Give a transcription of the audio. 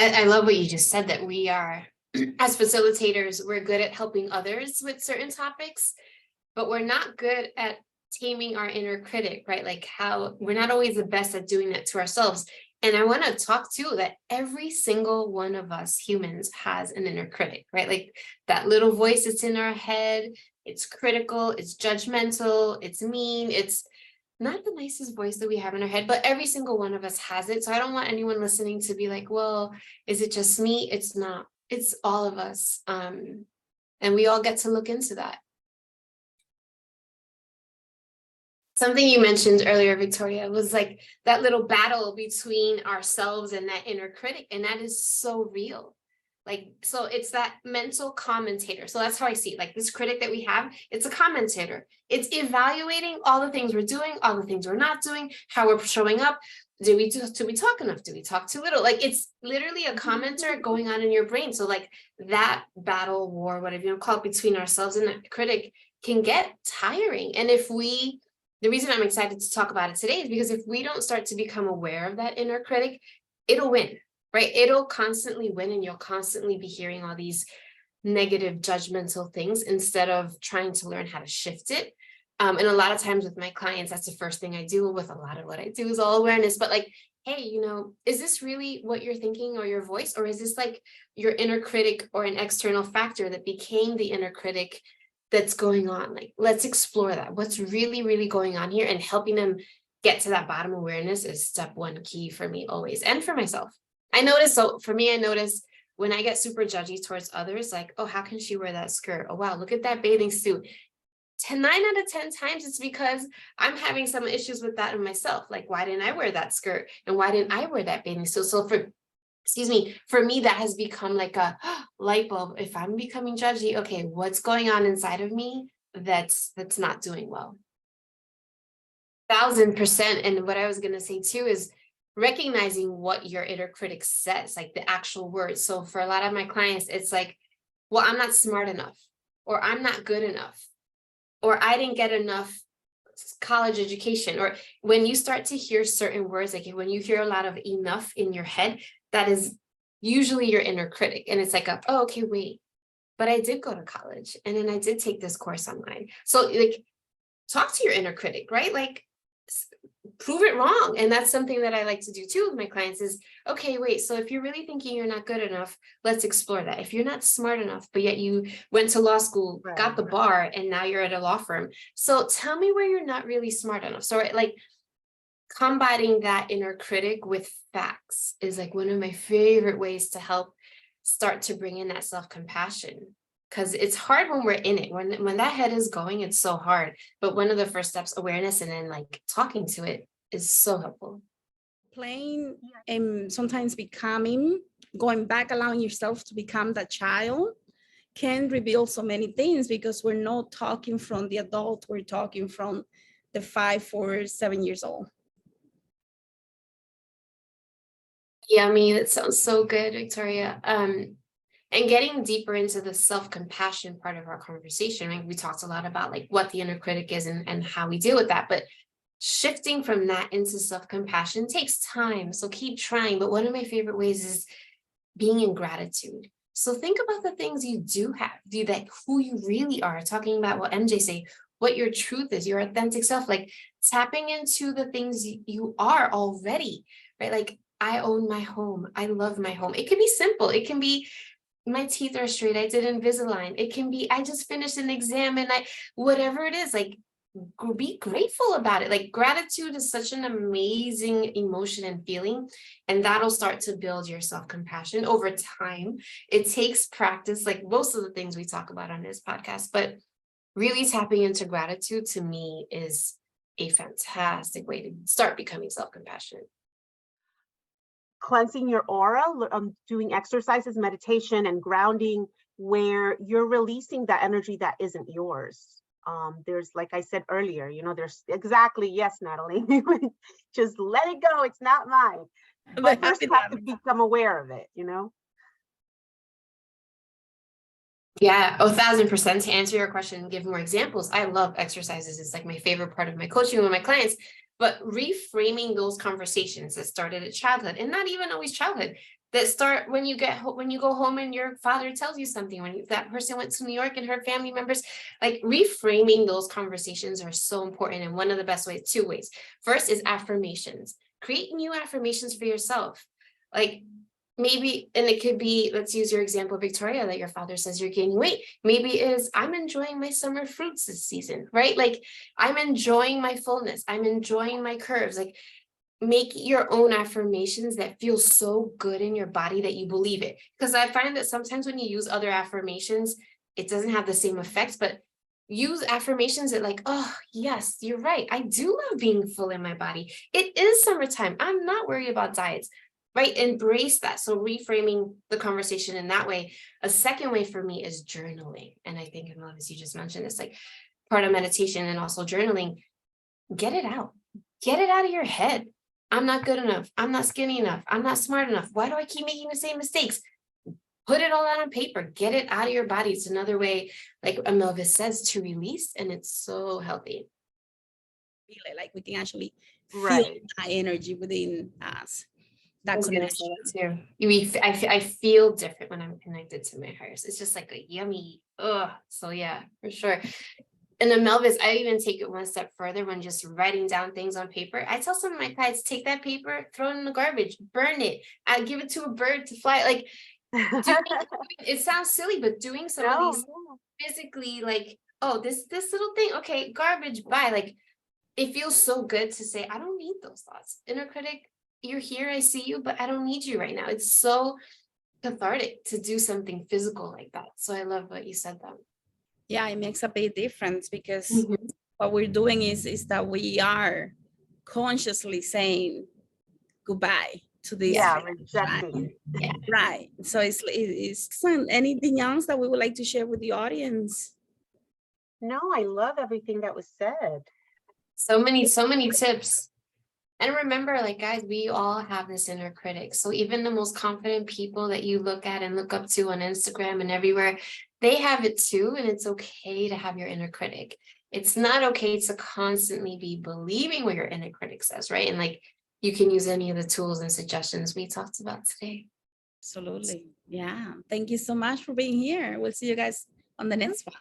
I love what you just said, that we are, as facilitators, we're good at helping others with certain topics, but we're not good at taming our inner critic, right? Like how we're not always the best at doing that to ourselves. And I want to talk too that every single one of us humans has an inner critic, right? Like that little voice that's in our head. It's critical, it's judgmental, it's mean, it's not the nicest voice that we have in our head, but every single one of us has it. So I don't want anyone listening to be like, well, is it just me? It's not, it's all of us. And we all get to look into that. Something you mentioned earlier, Victoria, was like that little battle between ourselves and that inner critic. And that is so real. Like, so it's that mental commentator. So that's how I see it. Like this critic that we have, it's a commentator. It's evaluating all the things we're doing, all the things we're not doing, how we're showing up. Do we talk enough? Do we talk too little? Like it's literally a commenter going on in your brain. So like that battle war, whatever you want to call it, between ourselves and that critic can get tiring. And the reason I'm excited to talk about it today is because if we don't start to become aware of that inner critic, it'll win. Right? It'll constantly win, and you'll constantly be hearing all these negative, judgmental things instead of trying to learn how to shift it. And a lot of times with my clients, that's the first thing I do. With a lot of what I do is all awareness, but like, hey, is this really what you're thinking or your voice? Or is this like your inner critic or an external factor that became the inner critic that's going on? Like, let's explore that. What's really, really going on here? And helping them get to that bottom awareness is step one key for me always, and for myself. I notice when I get super judgy towards others, like, oh, how can she wear that skirt? Oh, wow, look at that bathing suit. 9 out of 10 times it's because I'm having some issues with that in myself. Like, why didn't I wear that skirt? And why didn't I wear that bathing suit? So for me, that has become like a light bulb. If I'm becoming judgy, okay, what's going on inside of me that's not doing well? 1000%. And what I was going to say too is recognizing what your inner critic says, like the actual words. So for a lot of my clients, it's like, well, I'm not smart enough, or I'm not good enough, or I didn't get enough college education. Or when you start to hear certain words, like when you hear a lot of enough in your head, that is usually your inner critic. And it's like, oh, okay, wait, but I did go to college and then I did take this course online. So like, talk to your inner critic, right? Like, prove it wrong. And that's something that I like to do too with my clients is, okay, wait, so if you're really thinking you're not good enough, let's explore that. If you're not smart enough, but yet you went to law school, got the bar, and now you're at a law firm. So tell me where you're not really smart enough. So like combating that inner critic with facts is like one of my favorite ways to help start to bring in that self-compassion. Because it's hard when we're in it. When that head is going, it's so hard. But one of the first steps, awareness, and then like talking to it is so helpful. Playing and sometimes becoming, going back, allowing yourself to become that child can reveal so many things, because we're not talking from the adult, we're talking from the 5, 4, 7 years old. Yeah, I mean, it sounds so good, Victoria. And getting deeper into the self-compassion part of our conversation, right? We talked a lot about like what the inner critic is and how we deal with that, but shifting from that into self-compassion takes time. So keep trying. But one of my favorite ways is being in gratitude. So think about the things you do have, that who you really are, talking about what MJ say, what your truth is, your authentic self, like tapping into the things you are already, right? Like, I own my home. I love my home. It can be simple. It can be, my teeth are straight, I did Invisalign. It can be, I just finished an exam, and whatever it is, like, be grateful about it. Like, gratitude is such an amazing emotion and feeling, and that'll start to build your self-compassion over time. It takes practice, like most of the things we talk about on this podcast, but really tapping into gratitude to me is a fantastic way to start becoming self-compassionate. Cleansing your aura, doing exercises, meditation, and grounding, where you're releasing that energy that isn't yours. There's, like I said earlier, there's exactly, yes, Natalie, just let it go. It's not mine. But first you have to become aware of it, Yeah, 1000%. To answer your question and give more examples, I love exercises. It's like my favorite part of my coaching with my clients. But reframing those conversations that started at childhood, and not even always childhood, that start when you go home and your father tells you something, when that person went to New York and her family members, like reframing those conversations are so important. And one of the best ways, two ways. First is affirmations. Create new affirmations for yourself. Like maybe, and it could be, let's use your example, Victoria, that your father says you're gaining weight. Maybe it is, I'm enjoying my summer fruits this season, right? Like I'm enjoying my fullness. I'm enjoying my curves. Like make your own affirmations that feel so good in your body that you believe it. Because I find that sometimes when you use other affirmations, it doesn't have the same effects, but use affirmations that like, oh, yes, you're right. I do love being full in my body. It is summertime. I'm not worried about diets, right? Embrace that. So reframing the conversation in that way. A second way for me is journaling. And I think, as you just mentioned, it's like part of meditation and also journaling. Get it out. Get it out of your head. I'm not good enough. I'm not skinny enough. I'm not smart enough. Why do I keep making the same mistakes? Put it all out on paper. Get it out of your body. It's another way, like Melvis says, to release, and it's so healthy. Like we can actually feel Right. that energy within us. I That was gonna connection. say that too. I feel different when I'm connected to my higher. It's just like a yummy. So yeah, for sure. And then Melvis, I even take it one step further when just writing down things on paper. I tell some of my clients, take that paper, throw it in the garbage, burn it, give it to a bird to fly. Like, it sounds silly, but doing some of these physically, like, oh, this little thing, okay, garbage, bye. Like, it feels so good to say, I don't need those thoughts. Inner critic, you're here, I see you, but I don't need you right now. It's so cathartic to do something physical like that. So I love what you said that. Yeah, it makes a big difference because what we're doing is that we are consciously saying goodbye to this. Yeah, rejecting. Yeah. Right. So it's anything else that we would like to share with the audience? No, I love everything that was said. So many tips. And remember, like, guys, we all have this inner critic. So even the most confident people that you look at and look up to on Instagram and everywhere, they have it too. And it's okay to have your inner critic. It's not okay to constantly be believing what your inner critic says, right? And like, you can use any of the tools and suggestions we talked about today. Absolutely. Yeah. Thank you so much for being here. We'll see you guys on the next one.